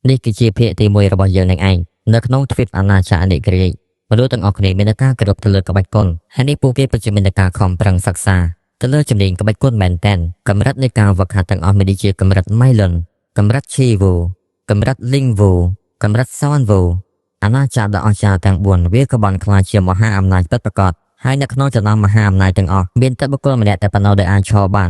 នេះគឺជាភាគទី1របស់យើងនឹងឯងនៅក្នុងទ្វីបអាណាចក្រនេះគ្រាមនុស្សទាំងអស់គ្នាមានការគោរពទៅលើក្បាច់គុណហើយនេះពួកគេពិតជាមានការខំប្រឹងសិក្សាទៅលើជំនាញក្បាច់គុណមែនទែនកម្រិតនៃការវឹកហាត់ទាំងអស់មានដូចជាកម្រិត Mylon កម្រិត Chivo កម្រិត Lingvo កម្រិត Sonvo អាណាចក្រដ៏អស្ចារ្យទាំង4វាក៏បានក្លាយជាមហាអំណាចពិតប្រាកដហើយនៅក្នុងចំណោមមហាអំណាចទាំងអស់មានតែបុគ្គលម្នាក់តែប៉ុណ្ណោះដែលអាចឈរបា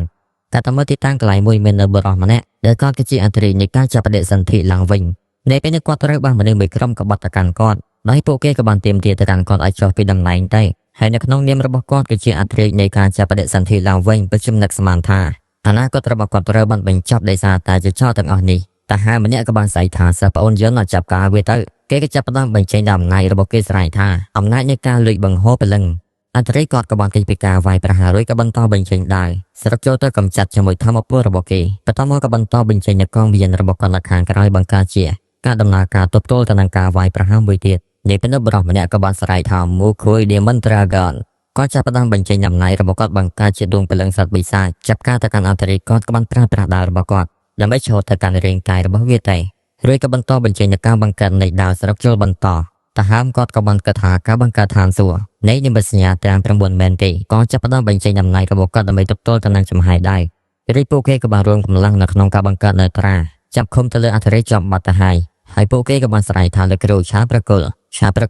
នតែតាមមើលទីតាំងកន្លែងមួយមាននៅបុរសម្នាក់ដែលគាត់គឺជាអន្តរីនៃការចាប់បដិសន្ធិឡើងវិញនៅពេលនេះគាត់ត្រូវបានមនុស្សមួយក្រុមក្បត់ទៅកាន់គាត់ដោយពួកគេក៏បានទាមទារទៅកាន់គាត់ឲ្យចុះពីតំណែងទៅហើយនៅក្នុងនាមរបស់គាត់គឺជាអន្តរីនៃការចាប់បដិសន្ធិឡើងវិញពិតជានឹកស្មានថាអនាគតរបស់គាត់ត្រូវបានបញ្ចប់ដោយសារតែចចោលទាំងអស់នេះតែហើយម្នាក់ក៏បានស្អីថាសិស្សប្អូនយើងអត់ចាប់ការវាទៅគេក៏ចាប់ផ្ដើមបញ្ចេញអំណាចរបស់គេស្រ័យថាអំណាចនៃការលួចបង្ហូរព្រលឹងអន្តរីគាត់ក៏បានគេចពីការវាយប្រហាររួចក៏បន្តបញ្ចេញដែរស្រុកចូលទៅកម្ចាត់ជាមួយធម្មពលរបស់គេបន្ទាប់មកក៏បន្តបញ្ចេញនូវកងវិញ្ញាណរបស់គាត់នៅខាងក្រោយបង្កើតជាការដំណើរការទប់ទល់ទៅនឹងការវាយប្រហារមួយទៀតនេះពេលនោះបរិសម្នាក់ក៏បានស្រែកថាមូខួយ Demon Dragon គាត់ចាប់ផ្ដើមបញ្ចេញអំណាចរបស់គាត់បង្កើតជាដួងព្រលឹងសត្វបិសាចចាប់ការទៅកាន់អន្តរីគាត់ក៏បានប្រើប្រាស់ដាវរបស់គាត់ដើម្បីឈរទៅកាន់រាងកាយរបស់វាតែរួចក៏បន្តបញ្ចេញនូវការបង្កើតនៃដាវស្រុកចូលបន្តតាហាមគាត់ក៏បានគិតថាការបង្កើតឋានសួគ៌នៃនិមិត្តសញ្ញាទាំង9មែនទេក៏ចាប់ផ្ដើមបញ្ចេញអំណាចរបស់គាត់ដើម្បីទប់ទល់ទៅនឹងចំហាយដែររីពួកគេក៏បានរួមកម្លាំងនៅក្នុងការបង្កើតនៅត្រាចាប់ឃុំទៅលើអន្តរីជាប់បាត់ទៅហើយពួកគេក៏បានស្រែកថាលោកគ្រូឆាប្រក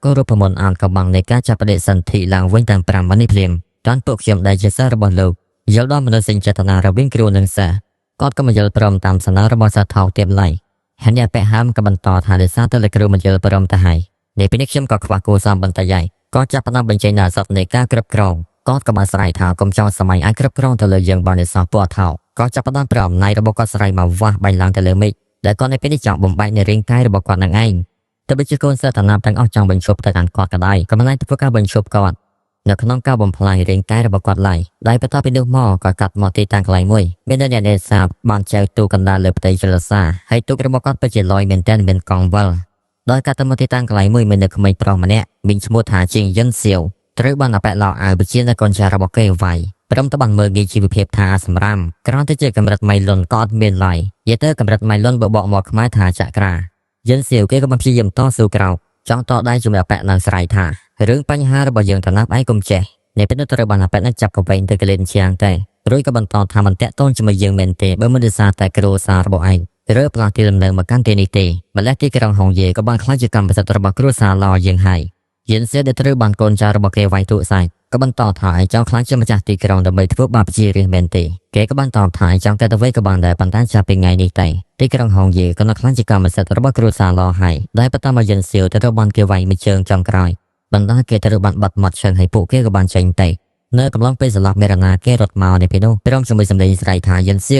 ុលរូបមន្តអានកំបាំងនៃការចាប់បដិសន្ធិឡើងវិញទាំង5ម៉ានេះភ្លាមតាន់ពួកខ្ញុំដែលជាសិស្សរបស់លោកយល់ដល់មនោសញ្ចេតនារវាងគ្រូនិងសិស្សគាត់ក៏មិនយល់ព្រមតាមសំណើរបស់សិស្សថោកទៀតឡើយហើយអ្នកពាក់ហាមក៏បន្តថាដោយសារតែលោកគ្រូមិនយល់ព្រមទៅហើយនេះពេលនេះខ្ញុំក៏ខ្វះគួរសមបន្តិចហើយក៏ចាប់ផ្ដើមបញ្ចេញនូវអសត់នៃការគ្រប់គ្រងគាត់ក៏បានស្រែកថាកុំចោលសម័យអាចគ្រប់គ្រងទៅលើយើងបានដោយសារពួកថោកក៏ចាប់ផ្ដើមប្រអំណាចរបស់គាត់ស្រែកមកវាស់បាញ់ឡើងទៅលើមេឃដែលគាត់នៅពេលនេះចង់បំបែកនៅរាងកាយរបស់គាត់នឹងឯងតែបើជាកូនសិស្សតាណាទាំងអស់ចង់បញ្ឈប់ទៅកាន់គាត់ក៏ដោយក៏មិនអាចធ្វើការបញ្ឈប់គាត់នៅក្នុងការបំផ្លាញរាងកាយរបស់គាត់ឡើយដោយបន្ទាប់ពីនោះមកក៏កាត់មកទីតាំងកន្លែងមួយមានអ្នកនេសាទបានចែវទូកណ្ដាលលើផ្ទៃចលសាហើយទូករបស់គាត់ពិតជាលយមែនទែនមានកង់វិលដោយកាត់ទៅមកទីតាំងកន្លែងមួយមាននៅក្មេងប្រុសម្នាក់មានឈ្មោះថាជាងយិនសៀវត្រូវបានអបិឡោអាវវិជានៅកូនចាស់របស់គេវាយព្រមទៅបានមើលងាយជីវភាពថាសម្រាមក្រោយទៅជាកម្រិតម៉ៃលុនក៏អត់មានឡើយនិយាយទៅកម្រិតម៉ៃលុនបបកមកខ្មែរថាចក្រាយិនសៀវគេក៏បានព្យាយាមតស៊ូក្រោកចង់តដៃជាមួយអបិនៅស្រ័យថារឿងបញ្ហារបស់យើងតាណាប់ឯងកុំចេះនេះពេលនោះត្រូវបានអបិនឹងចាប់កវែងទៅកលេនជាងតែរួចក៏បន្តថាមិនតាក់ទងជាមួយយើងមែនទេបើមិនដោយសារតែគ្រួសាររបស់ឯងរើផ្លាស់ទីលំនៅមកកាន់ទីនេះទេម្លេះទីក្រុងហុងយេក៏បានខ្លាចជាកម្មសិទ្ធិរបស់គ្រួសារឡយើងហើយយិនសៀវដែលត្រូវបានកូនចៅរបស់គេវាយទូកសាច់ក៏បន្តថាឯងចង់ខ្លាចជាម្ចាស់ទីក្រុងដើម្បីធ្វើបាបជារៀងមែនទេគេក៏បានតបថាឯងចង់តែទៅវិញក៏បានដែរប៉ុន្តែចាប់ពីថ្ងៃនេះតែទីក្រុងហុងយេក៏នៅខ្លាចជាកម្មសិទ្ធិរបស់គ្រួសារឡហើយដែលបន្តមកយិនសៀវទៅបានគេវាយមួយជើងចុងក្រោយបណ្ដាគេត្រូវបានបាត់មាត់ឈឹងឲ្យពួកគេក៏បានចេញទៅនៅកំឡុងពេលស្លាប់មេរណាគេរត់មកនៅពេលនោះព្រមជាមួយសម្លេងស្រែកថាយិនសៀ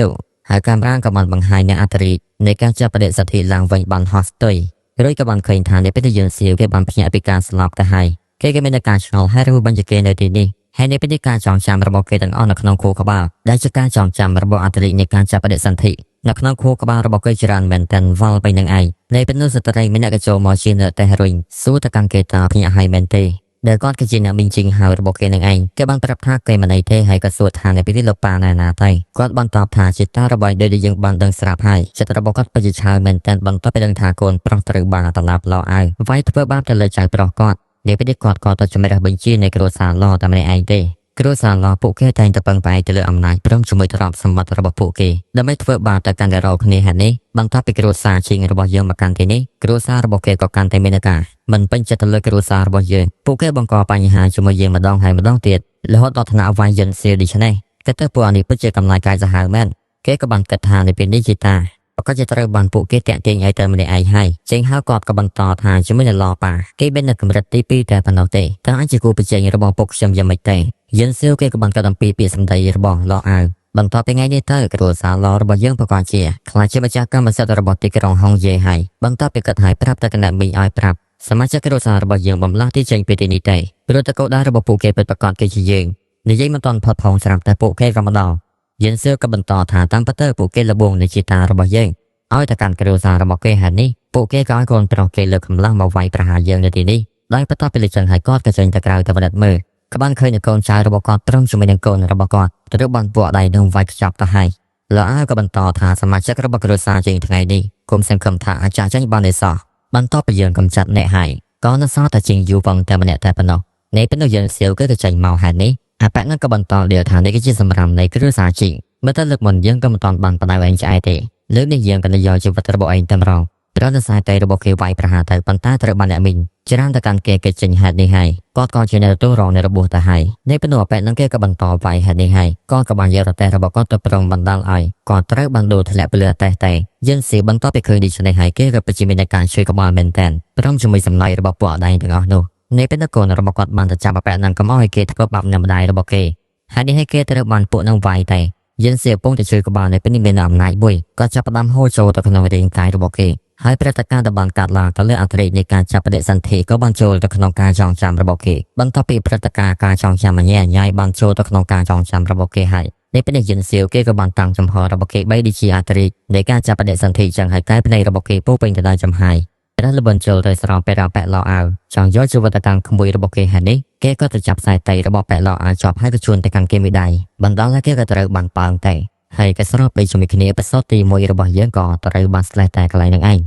វហើយកាមេរ៉ាក៏បានបង្ហាញនៅអត្តរីនៃការចាប់បដិសន្ធិឡើងវិញបានហោះស្ទុយរួចក៏បានឃើញថានៅពេលយិនសៀវគេបានភ្ញាក់ពីការស្លាប់ទៅហើយគេមាននៅការឆ្ងល់ហើយรู้បញ្ជាគេនៅទីនេះហើយនៅពេលនេះការចងចាំរបស់គេទាំងអស់នៅក្នុងខួរក្បាលដែលជាការចងចាំរបស់អត្តរីនៃការចាប់បដិសន្ធិនៅក្នុងខួរក្បាលរបស់គេច្រើនមែនទែនវល់ទៅនឹងឯងនៅពេលនោះស្ត្រីម្នាក់ក៏ចូលមកជានៅតែរុញសួរទៅកាន់គេថាភ្ញាក់ហើយមែនទេដែលគាត់គឺជាអ្នកមីងជីងហៅរបស់គេនឹងឯងគេបានប្រាប់ថាគេមិនអីទេហើយក៏សួរថានៅពេលនេះលោកប៉ាណែណាទៅគាត់បានតបថាជាតារបស់ដែលយើងបានដឹងស្រាប់ហើយចិត្តរបស់គាត់ពិតជាឆៅមែនទែនបន្ទាប់ពីដឹងថាកូនប្រុសត្រូវបានតាណាប់ឡោអាវវាយធ្វើបាបទៅលើចៅប្រុសគាត់នៅពេលនេះគាត់ក៏ទៅជំរះបញ្ជានៃគ្រួសារឡតែម្នាក់ឯងទេគ្រួសារឡពួកគេតែងតែពឹងផ្អែកទៅលើអំណាចព្រមជាមួយទ្រព្យសម្បត្តិរបស់ពួកគេដើម្បីធ្វើបាបទៅកាន់តែរកគ្នាហេតុនេះបន្ទាប់ពីគ្រួសារជាងរបស់យើងមកកាន់ទីនេះគ្រួសាររបស់គេក៏កាន់តែមានការមិនពេញចិត្តទៅលើគ្រួសាររបស់យើងពួកគេបង្កបញ្ហាជាមួយយើងម្ដងហើយម្ដងទៀតរហូតដល់ថ្នាក់វាយយិនសៀវដូច្នេះគេទៅពួកនេះពិតជាកំឡាយកាយសាហាវមែនគេក៏បានគិតថានៅពេលនេះជាតាប្រកាសជាត្រូវបានពួកគេតាក់ទាញឲ្យទៅម្នាក់ឯងហើយចេញហៅគាត់ក៏បន្តថាជាមួយនឹងឡប៉ាគេមាននៅកម្រិតទី2តែប៉ុណ្ណោះទេតើអាចជាគូប្រជែងរបស់ពុកខ្ញុំយ៉ាងម៉េចទេយិនសៀវគេក៏បានកាត់អំពីពាក្យសម្ដីរបស់ឡអាវបន្ទាប់ពីថ្ងៃនេះទៅគ្រួសារឡរបស់យើងប្រកាសជាខ្លាចជាម្ចាស់កម្មសិទ្ធិរបស់ទីក្រុងហុងយេហើយបន្ទាប់ពីកាត់ហើយប្រាប់ទៅគណៈមីងឲ្យប្រាប់សមាជិកគ្រួសាររបស់យើងបំលាស់ទីចេញពីទីនេះទេព្រោះតែកោដារបស់ពួកគេពិតប្រាកដគេជាយើងនិយាយមិនទាន់ផុតផងស្រាប់តែពួកគេក៏មកដល់យិនសៀវក៏បន្តថាតាមពិតទៅពួកគេលបងនៃជាតារបស់យើងឲ្យតែកាន់គ្រួសាររបស់គេហើយនេះពួកគេក៏ឲ្យកូនប្រុសគេលើកកម្លាំងមកវាយប្រហារយើងនៅទីនេះដោយបន្ទាប់ពីលេចចឹងហើយគាត់ក៏ចេញទៅក្រៅទៅបណ្ឌិតមើលក៏បានឃើញនៅកូនចៅរបស់គាត់ត្រឹមជាមួយនឹងកូនរបស់គាត់ត្រូវបានពួកដៃនឹងវាយខ្ចប់ទៅហើយ លោកអាក៏បន្តថាសមាជិករបស់គ្រួសារជាងថ្ងៃនេះគុំសង្ឃឹមថាអាចចាញ់បានទេសោះបន្តពីយើងកំចាត់អ្នកហើយក៏នៅសល់តែជាងយូវងតែម្នាក់តែប៉ុណ្ណោះនៃពេលនោះយើងសៀវគឺទៅចាញ់មកហេតុនេះអបនឹងក៏បន្តលាថានេះគឺជាសម្រាប់នៃគ្រួសារជីមើលទៅលើកមុនយើងក៏មិនតាន់បានបដៅឯងឆ្អែតទេលើកនេះយើងក៏និយាយជីវិតរបស់ឯងតែម្ដងព្រោះនៅខ្សែតែរបស់គេវាយប្រហារទៅប៉ុន្តែត្រូវបានអ្នកមីងច្រើនតែកាន់គេចេញហេតុនេះហើយគាត់ក៏ជានៅទូរងនៃរបួសទៅហើយនៃពេលនោះអបនឹងគេក៏បន្តវាយហេតុនេះហើយគាត់ក៏បានយករទេះរបស់គាត់ទៅប្រងបណ្ដាលឲ្យគាត់ត្រូវបានដូរធ្លាក់ពីលើរទេះតែយើងស៊ីបន្តពីឃើញដូច្នេះហើយគេក៏ពិតជាមានការជួយក្បាលមែនតែនព្រមជាមួយសម្លាយរបស់ពួកអដែងទាំងអស់នោះនៃពេលនោះកូនរបស់គាត់បានទៅចាប់អបនឹងកុំឲ្យគេធ្វើបាបនឹងម្ដាយរបស់គេហើយនេះឲ្យគេត្រូវបានពួកនឹងវាយតែយើងសៀពងទៅជួយក្បាលនៅពេលនេះមានអំណាចមួយគាត់ចាប់ផ្ដើមហូរចូលទៅក្នុងរាងកាយរបស់គេហើយព្រឹត្តិការណ៍ដែលបានកើតឡើងទៅលើអន្តរជាតិនៃការចាប់បដិសន្ធិក៏បានចូលទៅក្នុងការចងចាំរបស់គេបន្ទាប់ពីព្រឹត្តិការណ៍ការចងចាំអញ្ញាញ៉ៃបានចូលទៅក្នុងការចងចាំរបស់គេហើយនៅពេលនេះយិនសៀវគេក៏បានតាំងចំហរបស់គេបីដូចជាអន្តរជាតិនៃការចាប់បដិសន្ធិចឹងហើយកែភ្នែករបស់គេពោពេញទៅដោយចំហាយព្រះលបនចូលទៅស្រោមពេលប៉ែឡោអាវចង់យកជីវិតកម្មក្មួយរបស់គេហើយនេះគេក៏ទៅចាប់ខ្សែតៃរបស់ប៉ែឡោអាវជាប់ហើយក៏ជួនទៅកាន់គេមីដៃបណ្ដាលឲ្យគេក៏ត្រូវបានប៉ើងតែហើយក៏ស្របពេលជាមួយគ្នាបសតទី1របស់យើងក៏ត្រូវបានស្លេះតែកន្លែងនឹងឯង